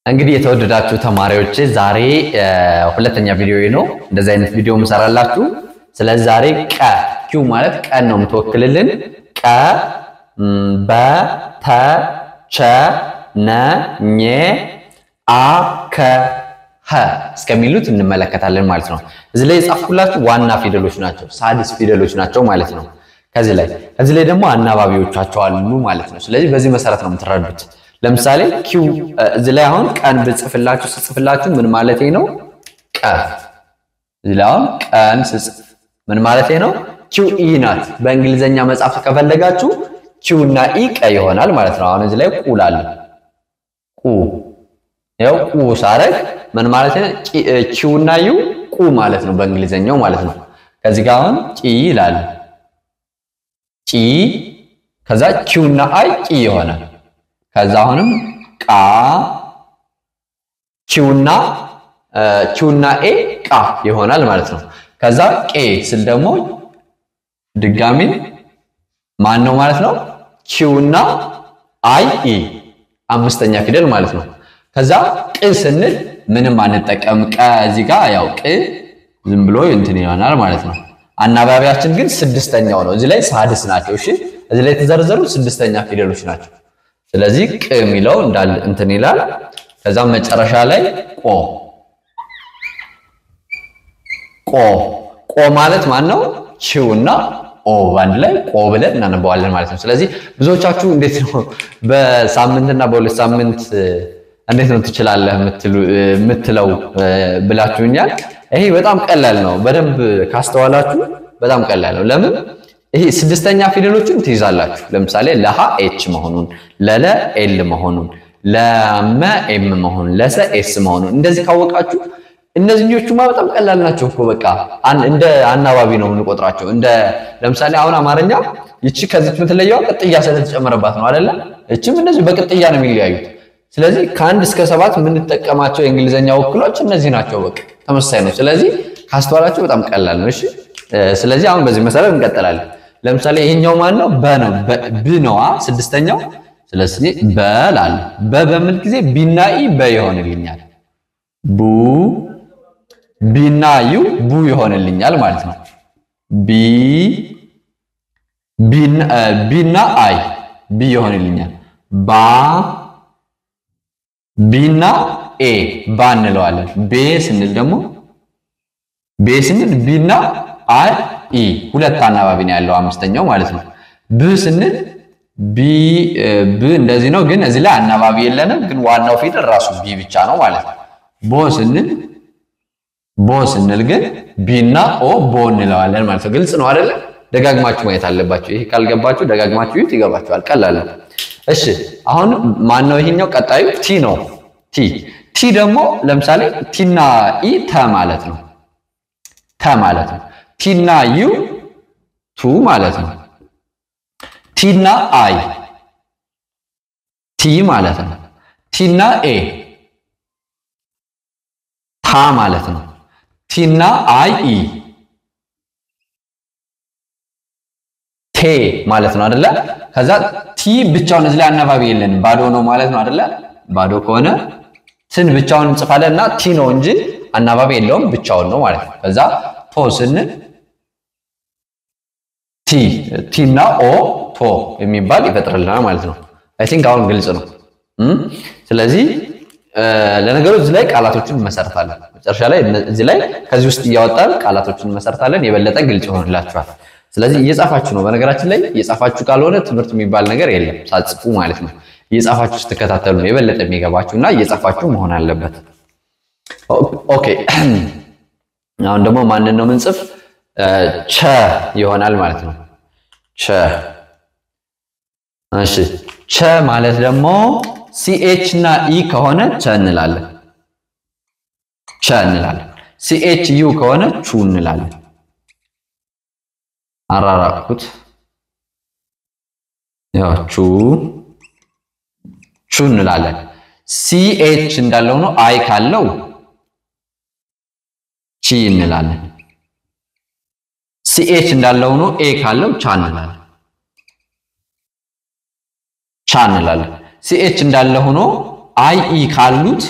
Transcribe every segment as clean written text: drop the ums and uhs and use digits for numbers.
እንግዲህ የተወደዳችሁ ተማሪዎች ዛሬ ሁለተኛ ቪዲዮ ነው እንደዚህ አይነት ቪዲዮ መስራላችሁ ስለዚህ ዛሬ ቀ ኪው ማለት ቀን ነው የምትወክልልን ቀ በ ተ ቸ ነ ኘ አ ከ ሀ እስከሚሉት እንመለከታለን ማለት ነው እዚህ ላይ የጻፍኩላችሁ ዋና ፊደሎች ናቸው ሳድስ ፊደሎች ናቸው ማለት ነው ከዚህ ላይ ደግሞ አናባቢዎቻቸው አሉ ማለት ነው ስለዚህ በዚህ መሰረት ነው የምትረዱት ለምሳሌ ኪው እዚህ ላይ አሁን ቀን ጽፍላችሁ ምን ማለት ነው ቀ እዚህ ላይ አሁን ቀን ጽፍ ምን ማለት ነው ኪው ኢ ናት በእንግሊዘኛ መጻፍ ከፈለጋችሁ ኪው እና ኢ ቀ ይሆናል ማለት ነው አሁን እዚህ ላይ ቁ ላል ቁ ያው ቁ ሳረግ ምን ማለት ነው ኪው እና ዩ ቁ ማለት ነው በእንግሊዘኛው ማለት ነው ከዚህ ጋር አሁን ቂ ይላል ቂ ከዛ ኪው እና አይ ቂ ይሆናል ከዛ አሁንም ቃ ኪውና ኤ ቃ ይሆናል ማለት ነው ከዛ ቄ ስል ደግሞ ድጋሚ ማን ነው ማለት ነው ኪውና አይ ኢ አምስተኛ ፊደል ማለት ነው ከዛ ቅ ስንል ምንም አንጠቀም ቀ እዚህ ጋር ያው ቅ ዝም ብሎ እንትን ይሆናል ማለት ነው አናባቢያችን ግን ስድስተኛው ነው እዚህ ላይ ሳድስ ናቸው እሺ እዚህ ላይ ተዘርዘሩ ስድስተኛ ፊደሎች ናቸው ስለዚህ ቅ የሚለው እንዳል እንትን ይላል ከዛ መጨረሻ ላይ ቆ ማለት ማን ነው ቺውና ኦ ባንድ ላይ ቆ ብለን እናነባዋለን ማለት ነው ስለዚህ ብዙዎቻችሁ እንዴት ነው በሳምንትና በሁለት ሳምንት እንዴት ነው ትችላለህ የምትለው ብላችሁኛል ይሄ በጣም ቀላል ነው በደንብ ካስተዋላችሁ በጣም ቀላል ነው ለምን ይሄ ስድስተኛ ፊደሎችን ትይዛላችሁ ለምሳሌ ለሃ ኤች መሆኑን ለለ ኤል መሆኑን ለመ ኤም መሆኑን ለሰ ኤስ መሆኑን እንደዚህ ካወቃችሁ እነዚህኞቹማ በጣም ቀላል ናቸው እኮ በቃ እንደ አናባቢ ነው እንቆጥራቸው እንደ ለምሳሌ አሁን አማርኛ ይቺ ከዚህ የምትለየው ቅጥያ ስለተጨመረባት ነው አይደለ እቺም እንደዚህ በቅጥያ ነው የሚለያዩት ስለዚህ ከ1 እስከ 7 ምን ተጠቀማቸው የእንግሊዘኛ ወክሎች እነዚህ ናቸው በቃ ተመሳሳይ ነው ስለዚህ ካስተዋላችሁ በጣም ቀላል ነው እሺ ስለዚህ አሁን በዚህ መሰረት እንቀጥላለን ለምሳሌ ይሄኛው ማን ነው በ ነው ብ ነው ስድስተኛው ስለዚህ በላል በበምል ጊዜ ቢና ኢ በ ይሆንልኛል ቡ ቢና ዩ ቡ ይሆንልኛል ማለት ነው ቢና አይ ቢ ይሆንልኛል ቢና ኤ ባ እንለዋለን ቤ ስንል ደግሞ ቢና አይ ኢ ሁለት አናባቢ ነው ያለው አምስተኛው ማለት ነው ብ ስንል ብ እንደዚህ ነው ግን እዚህ ላይ አናባቢ የለንም ግን ዋናው ፊደል ራሱ ቢ ብቻ ነው ማለት ነው ቦ ስንል ግን ቢና ኦ ቦ እንለዋለን ማለት ነው ግልጽ ነው አይደለ ደጋግማችሁ ማየት አለባችሁ ይሄ ካልገባችሁ ደጋግማችሁ ይት ይገባችኋል ቀላል ነው እሺ አሁን ማን ነው ይሄኛው ቀጣዩ ቲ ነው ቲ ደግሞ ለምሳሌ ቲና ኢ ተ ማለት ነው ቲና ዩ ቱ ማለት ነው ቲና አይ ቲ ማለት ነው ቲና ኤ ታ ማለት ነው ቲና አይ ኢ ቴ ማለት ነው አይደለ ከዛ ቲ ብቻውን እዚህ ላይ አናባቢ የለን ባዶ ነው ማለት ነው አይደለ ባዶ ከሆነ ትን ብቻውን እንጽፋለንና ቲ ነው እንጂ አናባቢ የለውም ብቻውን ነው ማለት ነው ከዛ ቶ ስንል ቲና ኦ ቶ የሚባል ይፈጥርልናል ማለት ነው አይ ቲንክ አሁን ግልጽ ነው ስለዚህ ለነገሩ እዚህ ላይ ቃላቶችን መሰረታለን መጨረሻ ላይ እዚህ ላይ ከዚህ ውስጥ ያወጣን ቃላቶችን መሰረታለን የበለጠ ግልጽ ይሆንላችኋል ስለዚህ እየጻፋችሁ ነው በነገራችን ላይ እየጻፋችሁ ካልሆነ ትምህርት የሚባል ነገር የለም ሳትጽፉ ማለት ነው እየጻፋችሁ ስትከታተሉ ነው የበለጠ የሚገባችሁና እየጻፋችሁ መሆን አለበት ኦኬ አሁን ደግሞ ማንን ነው ምንጽፍ ቸ ይሆናል ማለት ነው እሺ ቸ ማለት ደግሞ ሲኤች እና ኢ ከሆነ ቸ እንላለን ሲኤች ዩ ከሆነ ቹ እንላለን አራራኩት ያው ቹ እንላለን ሲኤች እንዳለው ነው አይ ካለው ቺ እንላለን ሲኤች እንዳለው ነው ኤ ካለው ቻ እንላለን ሲኤች እንዳለ ሆኖ አይ ኢ ካሉት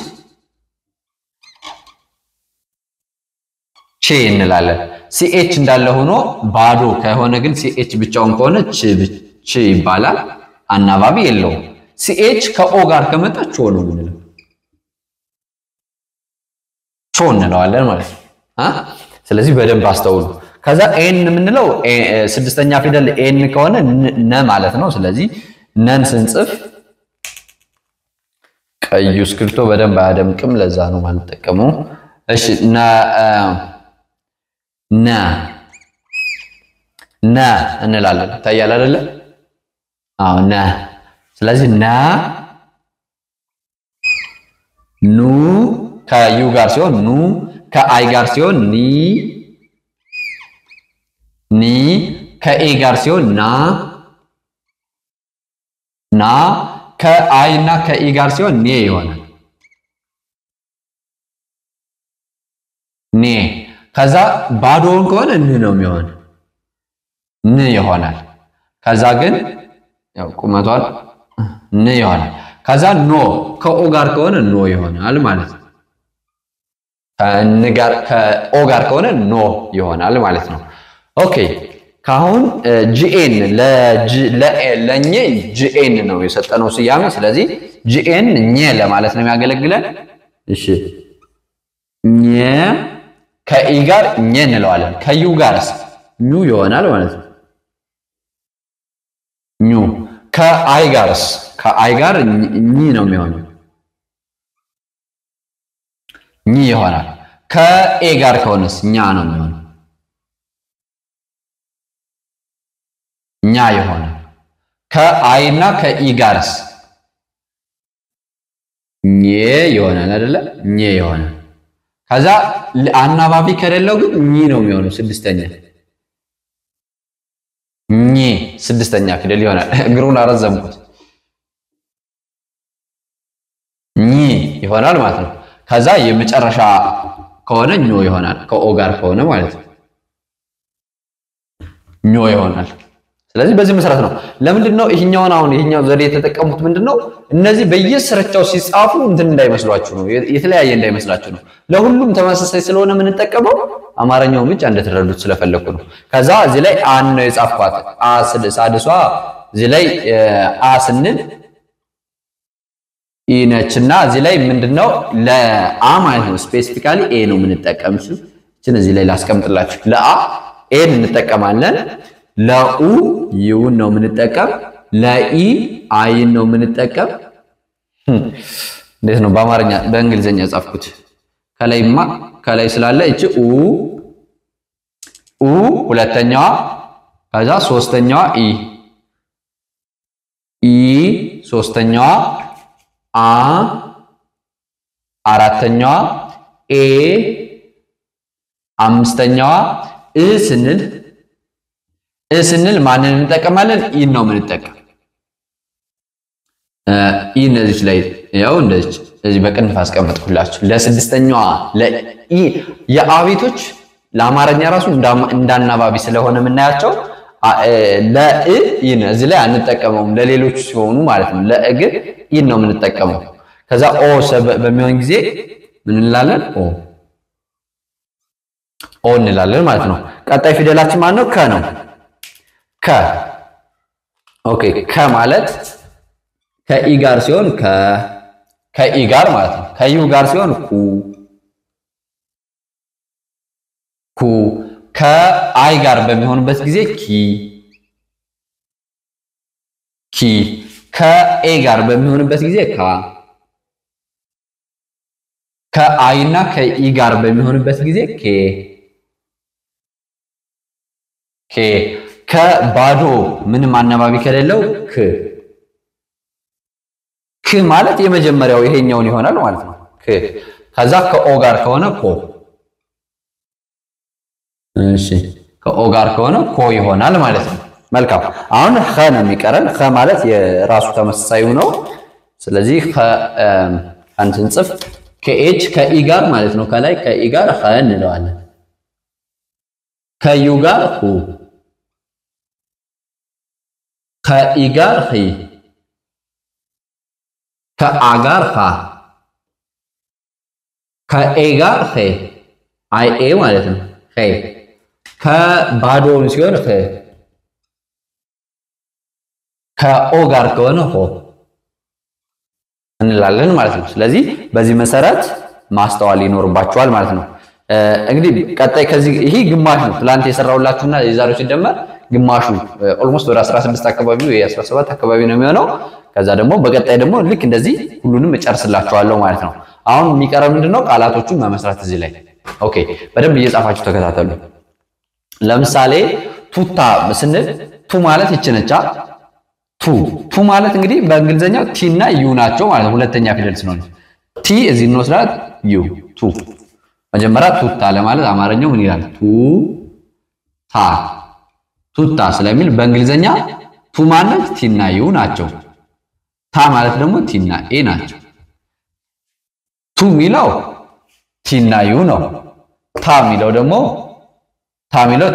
ቼ እንላለን ሲኤች እንዳለ ሆኖ ባዶ ከሆነ ግን ሲኤች ብቻውን ከሆነ ች ይባላል አናባቢ የለውም ሲኤች ከኦ ጋር ከመጣ ቾ ነው የምንለው ቾ እንለዋለን ማለት ነው ስለዚህ በደንብ አስተውሉ ከዛ ኤን የምንለው ስድስተኛ ፊደል ኤን ከሆነ ነ ማለት ነው ስለዚህ ነን ስንጽፍ ቀዩ ስክሪፕቶ በደንብ አያደምቅም ለዛ ነው ማለት ተጠቀመው እሺ ና እንላለን ታያለ አይደለ አዎ ና ስለዚህ ና ኑ ከዩ ጋር ሲሆን ኑ ከአይ ጋር ሲሆን ኒ ከኤ ጋር ሲሆን ና ከአይ እና ከኢ ጋር ሲሆን ኔ ይሆናል ኔ ከዛ ባዶውን ከሆነ ነው የሚሆን ይሆናል ከዛ ግን ያው ቁመቷል ይሆናል ከዛ ኖ ከኦ ጋር ከሆነ ኖ ይሆናል ማለት ነው ከኦ ጋር ከሆነ ኖ ይሆናል ማለት ነው ኦኬ ካሁን ጂኤን ለኘ ጂኤን ነው የሰጠነው ስያሜ ስለዚህ ጂኤን ኘ ለማለት ነው የሚያገለግለን እሺ ኘ ከኢ ጋር ኘ እንለዋለን ከዩ ጋርስ ኙ ይሆናል ማለት ነው ኙ ከአይ ጋርስ ከአይ ጋር ኝ ነው የሚሆነው ኝ ይሆናል ከኤ ጋር ከሆነስ ኛ ነው የሚሆነው ኛ ይሆናል ከአይ እና ከኢ ጋርስ ኘ ይሆናል አይደለ ኘ ይሆናል ከዛ አናባቢ ከሌለው ግን ኝ ነው የሚሆነው ስድስተኛ ፊደል ይሆናል እግሩን አረዘምኩት ኝ ይሆናል ማለት ነው ከዛ የመጨረሻ ከሆነ ኞ ይሆናል ከኦ ጋር ከሆነ ማለት ነው ኞ ይሆናል ስለዚህ በዚህ መሰረት ነው ለምንድነው ይሄኛው ዘዴ የተጠቀሙት ምንድነው እነዚህ በየስራቸው ሲጻፉ እንትን እንዳይመስሏችሁ ነው የተለያየ እንዳይመስላችሁ ነው ለሁሉም ተመሳሳይ ስለሆነ ምን ተጠቀመው አማርኛው ብቻ እንደተረዱት ስለፈለኩ ነው ከዛ እዚህ ላይ አን ነው የጻፍኳት ሳድሷ እዚህ ላይ አ ስንል ኢነችና እዚህ ላይ ምንድነው ለአ ማለት ነው ስፔሲፊካሊ ኤ ነው የምንጠቀምሽ እቺን እዚህ ላይ ላስቀምጥላችሁ ለአ ኤን እንጠቀማለን ለኡ ዩን ነው የምንጠቀም ለኢ አይን ነው የምንጠቀም እንዴት ነው በአማርኛ በእንግሊዘኛ ጻፍኩት ከላይ ስላለ እቺ ኡ ሁለተኛዋ ከዛ ሶስተኛዋ ኢ ሶስተኛዋ አራተኛዋ ኤ አምስተኛዋ ስንል ማንን እንጠቀማለን ኢን ነው የምንጠቀም እነዚህ ላይ ያው እንደዚህ እዚህ በቅንፍ አስቀምጥኩላችሁ ለስድስተኛዋ ለኢ የአቤቶች ለአማርኛ ራሱ እንዳናባቢ ስለሆነ የምናያቸው ለኢን እዚህ ላይ አንጠቀመውም ለሌሎች ሲሆኑ ማለት ነው ለእግር ኢን ነው የምንጠቀመው ከዛ ኦ በሚሆን ጊዜ ምን እንላለን ኦ እንላለን ማለት ነው ቀጣይ ፊደላችን ማን ነው ከ ነው ኦኬ ከማለት ከኢ ጋር ሲሆን ከኢ ጋር ማለት ነው ከዩ ጋር ሲሆን ኩ ከአይ ጋር በሚሆንበት ጊዜ ኪ ከኤ ጋር በሚሆንበት ጊዜ ከአይ እና ከኢ ጋር በሚሆንበት ጊዜ ኬ ከባዶ ምንም አናባቢ ከሌለው ክ ማለት የመጀመሪያው ይሄኛውን ይሆናል ማለት ነው ከዛ ከኦ ጋር ከሆነ እሺ ከኦ ጋር ከሆነ ኮ ይሆናል ማለት ነው መልካም አሁን ኸ ነው የሚቀረን ኸ ማለት የራሱ ተመሳሳዩ ነው ስለዚህ አንተንጽፍ ከኤች ከኢ ጋር ማለት ነው ከላይ ከኢ ጋር ኸ እንለዋለን ከዩ ጋር ከኢ ጋር ከአ ጋር ኻ ከኤ ጋር ኸ አይ ኤ ማለት ነው ኸ ከባዶውን ሲሆን ኸ ከኦ ጋር ከሆነ ሆ እንላለን ማለት ነው። ስለዚህ በዚህ መሰረት ማስተዋል ይኖርባችኋል ማለት ነው። እንግዲህ ቀጣይ ከዚህ ይሄ ግማሽ ነው ትላንት የሰራውላችሁና የዛሬው ሲደመር ግማሹ ኦልሞስት ወደ 16 አካባቢ ወይ 17 አካባቢ ነው የሚሆነው። ከዛ ደግሞ በቀጣይ ደግሞ ልክ እንደዚህ ሁሉንም እጨርስላችኋለሁ ማለት ነው። አሁን የሚቀረው ምንድነው ቃላቶቹን መመስረት እዚህ ላይ ኦኬ በደንብ እየጻፋችሁ ተከታተሉ። ለምሳሌ ቱታ ስንል ቱ ማለት ይችነቻ ቱ ማለት እንግዲህ በእንግሊዘኛው ቲ እና ዩ ናቸው ማለት ነው። ሁለተኛ ፊደል ስለሆነ ቲ እዚህ እንወስዳት ዩ ቱ መጀመሪያ ቱታ ለማለት አማርኛው ምን ይላል ቱታ ስለሚል በእንግሊዘኛ ቱ ማለት ቲ እና ዩ ናቸው። ታ ማለት ደግሞ ቲ እና ኤ ናቸው። ቱ ሚለው ቲ እና ዩ ነው። ታ ሚለው ደግሞ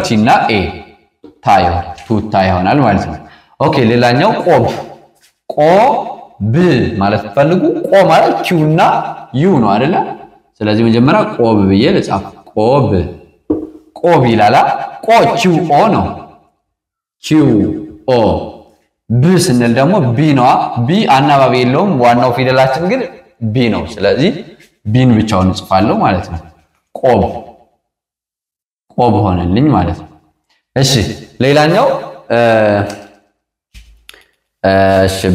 ቲ እና ኤ ቱታ ይሆናል ማለት ነው። ኦኬ ሌላኛው ቆብ ማለት ፈልጉ ቆ ማለት ኪው እና ዩ ነው አይደለ? ስለዚህ መጀመሪያ ቆብ ብዬ ልጻፍ ቆብ ይላላ ቆ ኪው ኦ ነው ኪው ኦ ብ ስንል ደግሞ ቢ ነው ቢ አናባቢ የለውም ዋናው ፊደላችን ግን ቢ ነው። ስለዚህ ቢን ብቻውን እንጽፋለሁ ማለት ነው። ቆብ ሆነልኝ ማለት ነው። እሺ ሌላኛው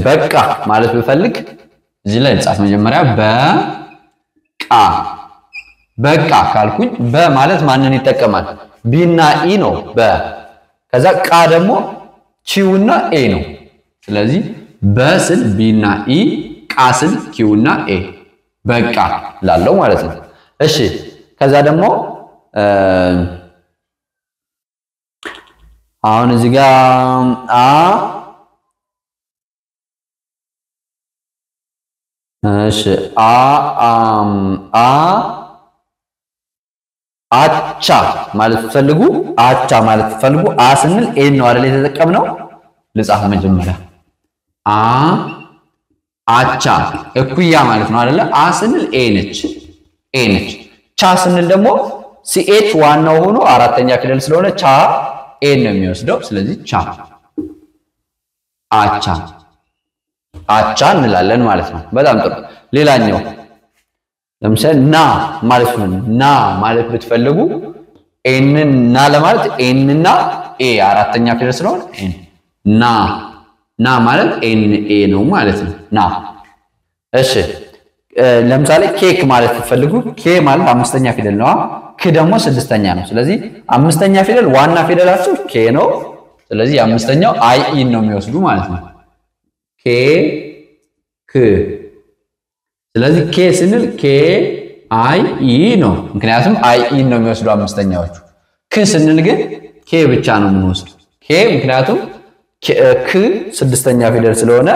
በቃ ማለት ብፈልግ እዚህ ላይ ልጻፍ መጀመሪያ በቃ ካልኩኝ በማለት ማንን ይጠቀማል? ቢ እና ኢ ነው ከዛ ቃ ደግሞ ኪው እና ኤ ነው። ስለዚህ በስል ቢ እና ኢ ቃ ስል ኪው እና ኤ በቃ ላለው ማለት ነው። እሺ ከዛ ደግሞ አሁን እዚህ ጋር እሺ አቻ ማለት ፈልጉ አ ስንል ኤ ነው አይደል የተጠቀምነው? ልጻፍ መጀመሪያ አቻ እኩያ ማለት ነው አይደለ? አ ስንል ኤ ነች። ቻ ስንል ደግሞ ሲኤች ዋናው ሆኖ አራተኛ ፊደል ስለሆነ ቻ ኤ ነው የሚወስደው። ስለዚህ አቻ እንላለን ማለት ነው። በጣም ጥሩ። ሌላኛው ለምሳሌ ና ማለት ብትፈልጉ ና ለማለት እና ኤ አራተኛ ፊደል ስለሆነ ና ማለት ኤ ነው ማለት ነው። እሺ ለምሳሌ ኬክ ማለት ብትፈልጉ ኬ ማለት አምስተኛ ፊደል ነው። ክ ደግሞ ስድስተኛ ነው። ስለዚህ አምስተኛ ፊደል ዋና ፊደላቸው ኬ ነው። ስለዚህ አምስተኛው አይ ኢ ነው የሚወስዱ ማለት ነው። ክ ስለዚህ ኬ ስንል ኬ አይ ኢ ነው። ምክንያቱም አይ ኢ ነው የሚወስዱ አምስተኛዎቹ። ክ ስንል ግን ኬ ብቻ ነው የምንወስዱ ምክንያቱም ክ ስድስተኛ ፊደል ስለሆነ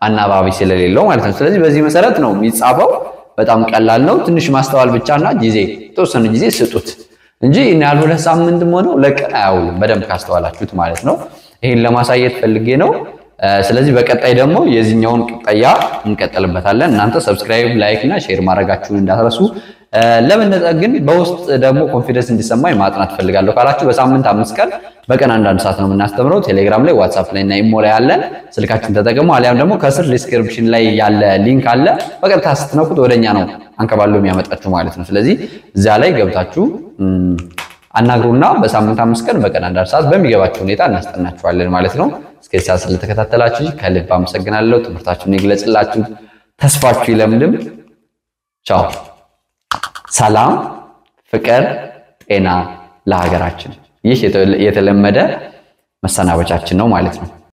አናባቢ ስለሌለው ማለት ነው። ስለዚህ በዚህ መሰረት ነው የሚጻፈው። በጣም ቀላል ነው። ትንሽ ማስተዋል ብቻና ጊዜ ተወሰነ ጊዜ ስጡት እንጂ እና ሁለት ሳምንትም ሆነው ለቀን አያውልም በደንብ ካስተዋላችሁት ማለት ነው። ይሄን ለማሳየት ፈልጌ ነው። ስለዚህ በቀጣይ ደግሞ የዚህኛውን ቀጣያ እንቀጥልበታለን። እናንተ ሰብስክራይብ፣ ላይክ እና ሼር ማድረጋችሁን እንዳትረሱ። ለበለጠ ግን በውስጥ ደግሞ ኮንፊደንስ እንዲሰማኝ ማጥናት ፈልጋለሁ ካላችሁ በሳምንት 5 ቀን በቀን 1 ሰዓት ነው የምናስተምረው። ቴሌግራም ላይ፣ ዋትስአፕ ላይ እና ኢሞ ላይ ያለን ስልካችሁን ተጠቀሙ። አሊያም ደግሞ ከስር ዲስክሪፕሽን ላይ ያለ ሊንክ አለ። በቀጥታ ስትነኩት ወደኛ ነው አንከባሎ የሚያመጣችሁ ማለት ነው። ስለዚህ እዛ ላይ ገብታችሁ አናግሩና በሳምንት 5 ቀን በቀን 1 ሰዓት በሚገባችሁ ሁኔታ እናስጠናችኋለን ማለት ነው። እስከዚህ ሰዓት ስለተከታተላችሁ ከልብ አመሰግናለሁ። ትምህርታችሁን ይግለጽላችሁ፣ ተስፋችሁ ይለምልም። ቻው። ሰላም፣ ፍቅር፣ ጤና ለሀገራችን። ይህ የተለመደ መሰናበቻችን ነው ማለት ነው።